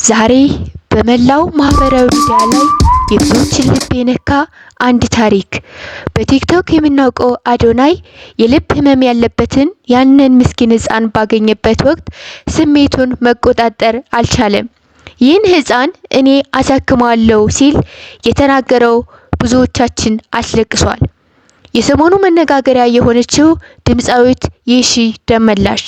ዛሬ በመላው ማህበራዊ ሚዲያ ላይ የብዙዎችን ልብ የነካ አንድ ታሪክ በቲክቶክ የምናውቀው አዶናይ የልብ ህመም ያለበትን ያንን ምስኪን ህፃን ባገኘበት ወቅት ስሜቱን መቆጣጠር አልቻለም። ይህን ህፃን እኔ አሳክመዋለሁ ሲል የተናገረው ብዙዎቻችን አስለቅሷል። የሰሞኑ መነጋገሪያ የሆነችው ድምፃዊት የሺ ደመላሽ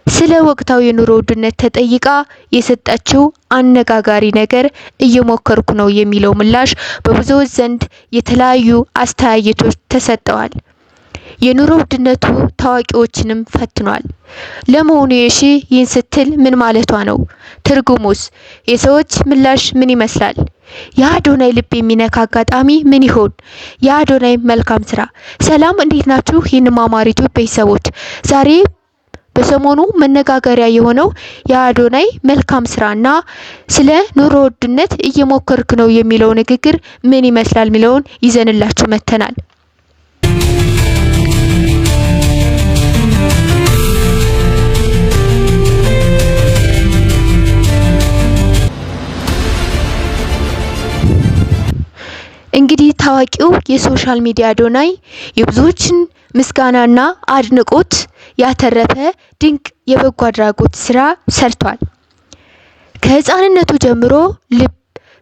ስለ ወቅታዊ የኑሮ ውድነት ተጠይቃ የሰጠችው አነጋጋሪ ነገር እየሞከርኩ ነው የሚለው ምላሽ በብዙዎች ዘንድ የተለያዩ አስተያየቶች ተሰጥተዋል። የኑሮ ውድነቱ ታዋቂዎችንም ፈትኗል። ለመሆኑ የሺ ይህን ስትል ምን ማለቷ ነው? ትርጉሙስ? የሰዎች ምላሽ ምን ይመስላል? የአዶናይ ልብ የሚነካ አጋጣሚ ምን ይሆን? የአዶናይ መልካም ስራ። ሰላም፣ እንዴት ናችሁ? የንማማሪቱ ቤተሰቦች ዛሬ በሰሞኑ መነጋገሪያ የሆነው የአዶናይ መልካም ስራና ስለ ኑሮ ውድነት እየሞከርክ ነው የሚለው ንግግር ምን ይመስላል ሚለውን ይዘንላችሁ መተናል። እንግዲህ ታዋቂው የሶሻል ሚዲያ አዶናይ የብዙዎችን ምስጋናና አድናቆት ያተረፈ ድንቅ የበጎ አድራጎት ስራ ሰርቷል። ከህፃንነቱ ጀምሮ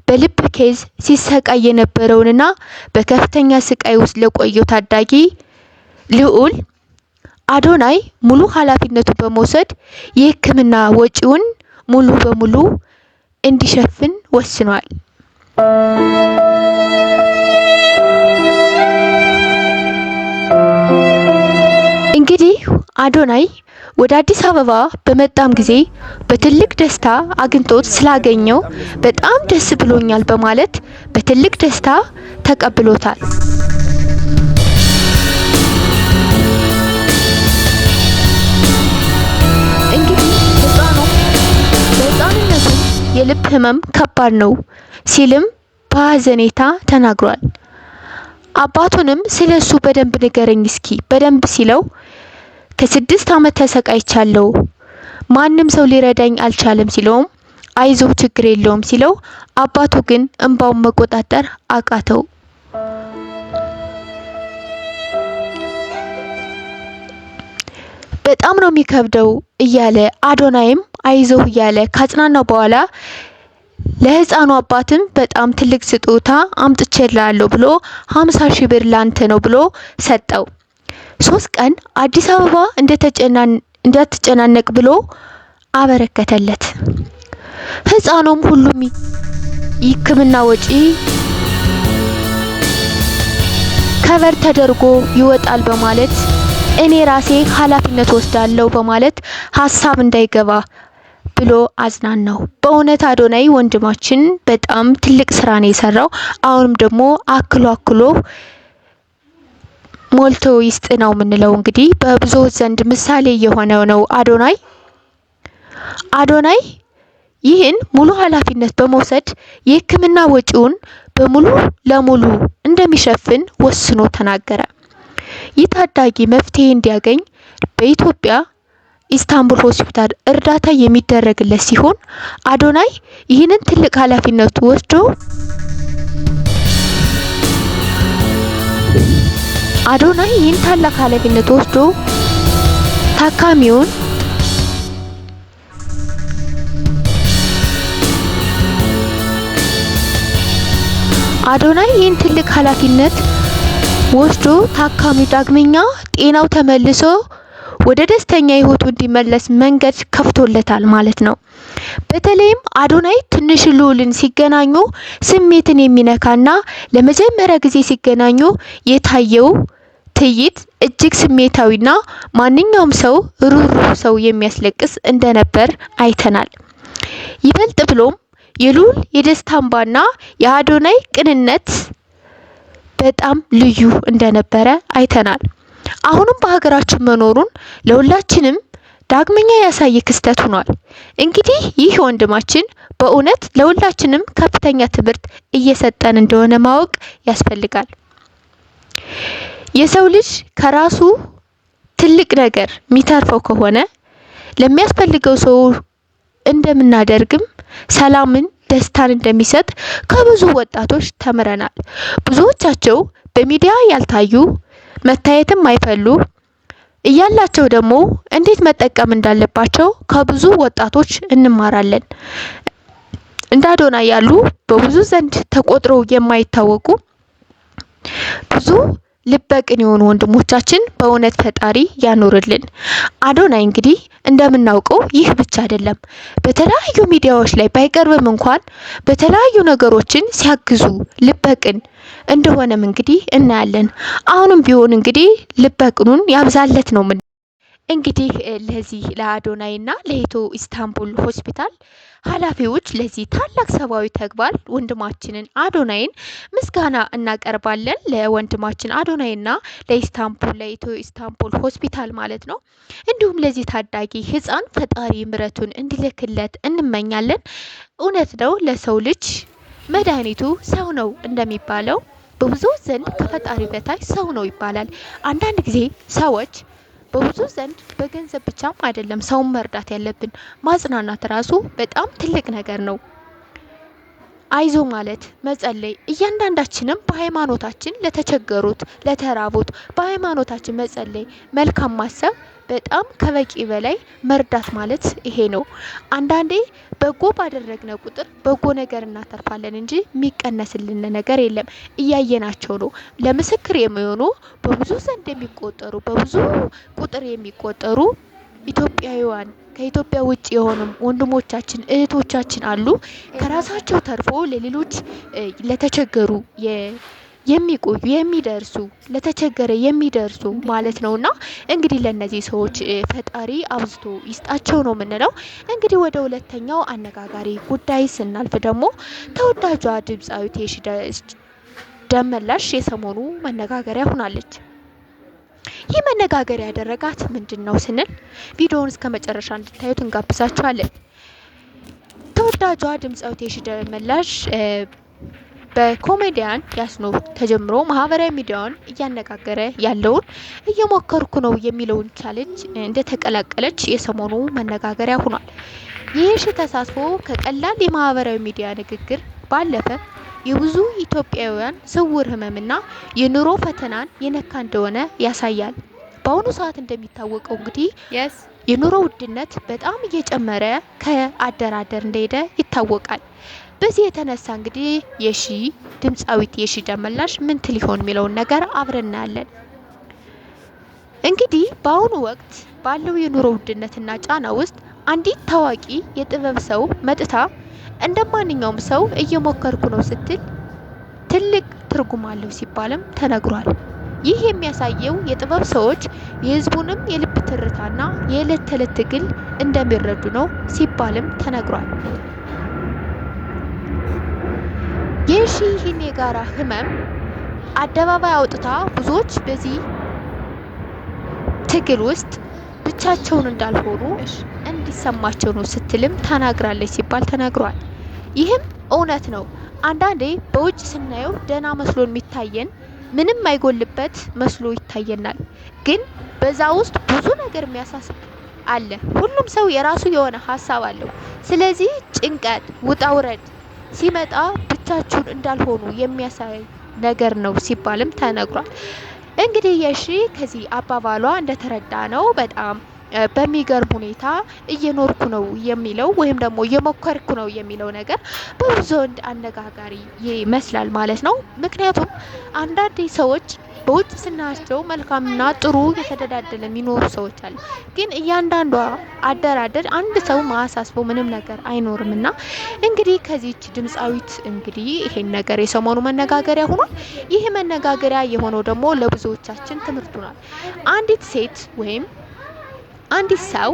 በልብ ኬዝ ሲሰቃይ የነበረውንና በከፍተኛ ስቃይ ውስጥ ለቆየው ታዳጊ ልዑል አዶናይ ሙሉ ኃላፊነቱን በመውሰድ የሕክምና ወጪውን ሙሉ በሙሉ እንዲሸፍን ወስኗል። እንግዲህ አዶናይ ወደ አዲስ አበባ በመጣም ጊዜ በትልቅ ደስታ አግኝቶት ስላገኘው በጣም ደስ ብሎኛል በማለት በትልቅ ደስታ ተቀብሎታል። እንግዲህ በህፃንነቱ የልብ ህመም ከባድ ነው ሲልም በሀዘኔታ ተናግሯል። አባቱንም ስለሱ በደንብ ንገረኝ እስኪ በደንብ ሲለው ከ6 ዓመት ተሰቃይቻለሁ፣ ማንም ሰው ሊረዳኝ አልቻለም ሲለውም አይዞህ ችግር የለውም ሲለው አባቱ ግን እንባውን መቆጣጠር አቃተው። በጣም ነው የሚከብደው እያለ አዶናይም አይዞህ እያለ ካጽናናው በኋላ ለህፃኑ አባትም በጣም ትልቅ ስጦታ አምጥቼልሃለሁ ብሎ 50,000 ብር ላንተ ነው ብሎ ሰጠው። 3 ቀን አዲስ አበባ እንዳትጨናነቅ ብሎ አበረከተለት። ህፃኑም ሁሉም የሕክምና ወጪ ከቨር ተደርጎ ይወጣል በማለት እኔ ራሴ ኃላፊነት ወስዳለሁ በማለት ሀሳብ እንዳይገባ ብሎ አጽናናው። በእውነት አዶናይ ወንድማችን በጣም ትልቅ ስራ ነው የሰራው። አሁንም ደግሞ አክሎ ሞልቶ ይስጥ ነው የምንለው። እንግዲህ በብዙዎች ዘንድ ምሳሌ የሆነው ነው አዶናይ ይህን ሙሉ ኃላፊነት በመውሰድ የሕክምና ወጪውን በሙሉ ለሙሉ እንደሚሸፍን ወስኖ ተናገረ። ይህ ታዳጊ መፍትሄ እንዲያገኝ በኢትዮጵያ ኢስታንቡል ሆስፒታል እርዳታ የሚደረግለት ሲሆን አዶናይ ይህንን ትልቅ ኃላፊነት ወስዶ ታካሚውን ታካሚው ዳግመኛ ጤናው ተመልሶ ወደ ደስተኛ ህይወቱ እንዲመለስ መንገድ ከፍቶለታል ማለት ነው። በተለይም አዶናይ ትንሽ ልዑልን ሲገናኙ ስሜትን የሚነካና ለመጀመሪያ ጊዜ ሲገናኙ የታየው ትዕይንት እጅግ ስሜታዊና ማንኛውም ሰው ሩህሩህ ሰው የሚያስለቅስ እንደነበር አይተናል። ይበልጥ ብሎም የልዑል የደስታ እንባና የአዶናይ ቅንነት በጣም ልዩ እንደነበረ አይተናል። አሁንም በሀገራችን መኖሩን ለሁላችንም ዳግመኛ ያሳየ ክስተት ሆኗል። እንግዲህ ይህ ወንድማችን በእውነት ለሁላችንም ከፍተኛ ትምህርት እየሰጠን እንደሆነ ማወቅ ያስፈልጋል። የሰው ልጅ ከራሱ ትልቅ ነገር የሚተርፈው ከሆነ ለሚያስፈልገው ሰው እንደምናደርግም ሰላምን፣ ደስታን እንደሚሰጥ ከብዙ ወጣቶች ተምረናል። ብዙዎቻቸው በሚዲያ ያልታዩ መታየትም አይፈሉ እያላቸው ደግሞ እንዴት መጠቀም እንዳለባቸው ከብዙ ወጣቶች እንማራለን። እንደ አዶናይ ያሉ በብዙ ዘንድ ተቆጥረው የማይታወቁ ብዙ ልበቅን የሆኑ ወንድሞቻችን በእውነት ፈጣሪ ያኖርልን። አዶናይ እንግዲህ እንደምናውቀው ይህ ብቻ አይደለም። በተለያዩ ሚዲያዎች ላይ ባይቀርብም እንኳን በተለያዩ ነገሮችን ሲያግዙ ልበቅን እንደሆነም እንግዲህ እናያለን። አሁንም ቢሆን እንግዲህ ልበቅኑን ያብዛለት ነው። እንግዲህ ለዚህ ለአዶናይና ለኢትዮ ኢስታንቡል ሆስፒታል ኃላፊዎች ለዚህ ታላቅ ሰብአዊ ተግባር ወንድማችንን አዶናይን ምስጋና እናቀርባለን። ለወንድማችን አዶናይና ለኢትዮ ኢስታንቡል ሆስፒታል ማለት ነው። እንዲሁም ለዚህ ታዳጊ ሕፃን ፈጣሪ ምሕረቱን እንዲልክለት እንመኛለን። እውነት ነው፣ ለሰው ልጅ መድኃኒቱ ሰው ነው እንደሚባለው በብዙ ዘንድ ከፈጣሪ በታች ሰው ነው ይባላል። አንዳንድ ጊዜ ሰዎች በብዙ ዘንድ በገንዘብ ብቻም አይደለም ሰውን መርዳት ያለብን፣ ማጽናናት ራሱ በጣም ትልቅ ነገር ነው። አይዞ ማለት መጸለይ፣ እያንዳንዳችንም በሃይማኖታችን ለተቸገሩት ለተራቡት በሃይማኖታችን መጸለይ፣ መልካም ማሰብ በጣም ከበቂ በላይ መርዳት ማለት ይሄ ነው። አንዳንዴ በጎ ባደረግነ ቁጥር በጎ ነገር እናተርፋለን እንጂ የሚቀነስልን ነገር የለም። እያየናቸው ነው። ለምስክር የሚሆኑ በብዙ ዘንድ የሚቆጠሩ በብዙ ቁጥር የሚቆጠሩ ኢትዮጵያውያን ከኢትዮጵያ ውጭ የሆኑም ወንድሞቻችን እህቶቻችን አሉ። ከራሳቸው ተርፎ ለሌሎች ለተቸገሩ የሚቆዩ የሚደርሱ ለተቸገረ የሚደርሱ ማለት ነውና እንግዲህ ለነዚህ ሰዎች ፈጣሪ አብዝቶ ይስጣቸው ነው የምንለው። እንግዲህ ወደ ሁለተኛው አነጋጋሪ ጉዳይ ስናልፍ ደግሞ ተወዳጇ ድምፃዊት የሺ ደመላሽ የሰሞኑ መነጋገሪያ ሆናለች። ይህ መነጋገሪያ ያደረጋት ምንድን ነው ስንል ቪዲዮውን እስከ መጨረሻ እንድታዩት እንጋብዛችኋለን። ተወዳጇ ድምፃዊት የሺ ደመላሽ በኮሜዲያን ያስኖር ተጀምሮ ማህበራዊ ሚዲያውን እያነጋገረ ያለውን እየሞከርኩ ነው የሚለውን ቻሌንጅ እንደተቀላቀለች የሰሞኑ መነጋገሪያ ሆኗል። ይህ ተሳትፎ ከቀላል የማህበራዊ ሚዲያ ንግግር ባለፈ የብዙ ኢትዮጵያውያን ስውር ህመምና የኑሮ ፈተናን የነካ እንደሆነ ያሳያል። በአሁኑ ሰዓት እንደሚታወቀው እንግዲህ የኑሮ ውድነት በጣም እየጨመረ ከአደራደር እንደሄደ ይታወቃል። በዚህ የተነሳ እንግዲህ ድምፃዊት የሺ ደመላሽ ምን ትል ይሆን የሚለውን ነገር አብረን እናያለን። እንግዲህ በአሁኑ ወቅት ባለው የኑሮ ውድነትና ጫና ውስጥ አንዲት ታዋቂ የጥበብ ሰው መጥታ እንደማንኛውም ሰው እየሞከርኩ ነው ስትል ትልቅ ትርጉም አለው ሲባልም ተነግሯል። ይህ የሚያሳየው የጥበብ ሰዎች የህዝቡንም የልብ ትርታና የዕለት ተዕለት ትግል እንደሚረዱ ነው ሲባልም ተነግሯል። የሺ ይህን የጋራ ህመም አደባባይ አውጥታ ብዙዎች በዚህ ትግል ውስጥ ብቻቸውን እንዳልሆኑ እንዲሰማቸው ነው ስትልም ተናግራለች ሲባል ተነግሯል። ይህም እውነት ነው። አንዳንዴ በውጭ ስናየው ደህና መስሎ የሚታየን ምንም አይጎልበት መስሎ ይታየናል። ግን በዛ ውስጥ ብዙ ነገር የሚያሳስብ አለ። ሁሉም ሰው የራሱ የሆነ ሀሳብ አለው። ስለዚህ ጭንቀት፣ ውጣ ውረድ ሲመጣ ብቻችሁን እንዳልሆኑ የሚያሳይ ነገር ነው ሲባልም ተነግሯል። እንግዲህ የሺ ከዚህ አባባሏ እንደተረዳ ነው በጣም በሚገርም ሁኔታ እየኖርኩ ነው የሚለው ወይም ደግሞ እየሞከርኩ ነው የሚለው ነገር በብዙ ዘንድ አነጋጋሪ ይመስላል ማለት ነው። ምክንያቱም አንዳንድ ሰዎች በውጭ ስናያቸው መልካምና ጥሩ የተደላደለ የሚኖሩ ሰዎች አሉ። ግን እያንዳንዷ አደራደር አንድ ሰው ማሳስበው ምንም ነገር አይኖርምና እንግዲህ ከዚህች ድምፃዊት እንግዲህ ይሄን ነገር የሰሞኑ መነጋገሪያ ሆኗል። ይህ መነጋገሪያ የሆነው ደግሞ ለብዙዎቻችን ትምህርት ሆኗል። አንዲት ሴት ወይም አንዲት ሰው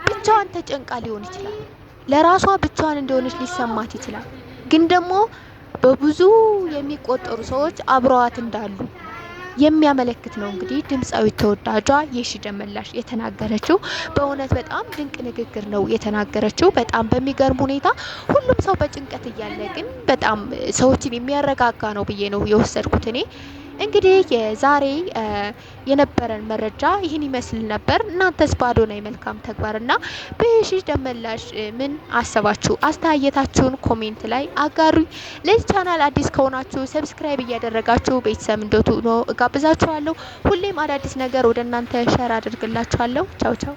ብቻዋን ተጨንቃ ሊሆን ይችላል። ለራሷ ብቻዋን እንደሆነች ሊሰማት ይችላል። ግን ደግሞ በብዙ የሚቆጠሩ ሰዎች አብረዋት እንዳሉ የሚያመለክት ነው። እንግዲህ ድምፃዊት ተወዳጇ የሺ ደመላሽ የተናገረችው በእውነት በጣም ድንቅ ንግግር ነው የተናገረችው። በጣም በሚገርም ሁኔታ ሁሉም ሰው በጭንቀት እያለ ግን በጣም ሰዎችን የሚያረጋጋ ነው ብዬ ነው የወሰድኩት እኔ። እንግዲህ የዛሬ የነበረን መረጃ ይህን ይመስል ነበር። እናንተስ በአዶናይ መልካም ተግባርና በሺሽ ደመላሽ ምን አሰባችሁ? አስተያየታችሁን ኮሜንት ላይ አጋሩኝ። ለዚህ ቻናል አዲስ ከሆናችሁ ሰብስክራይብ እያደረጋችሁ ቤተሰብ እንድትሆኑ እጋብዛችኋለሁ። ሁሌም አዳዲስ ነገር ወደ እናንተ ሸር አድርግላችኋለሁ። ቻው ቻው።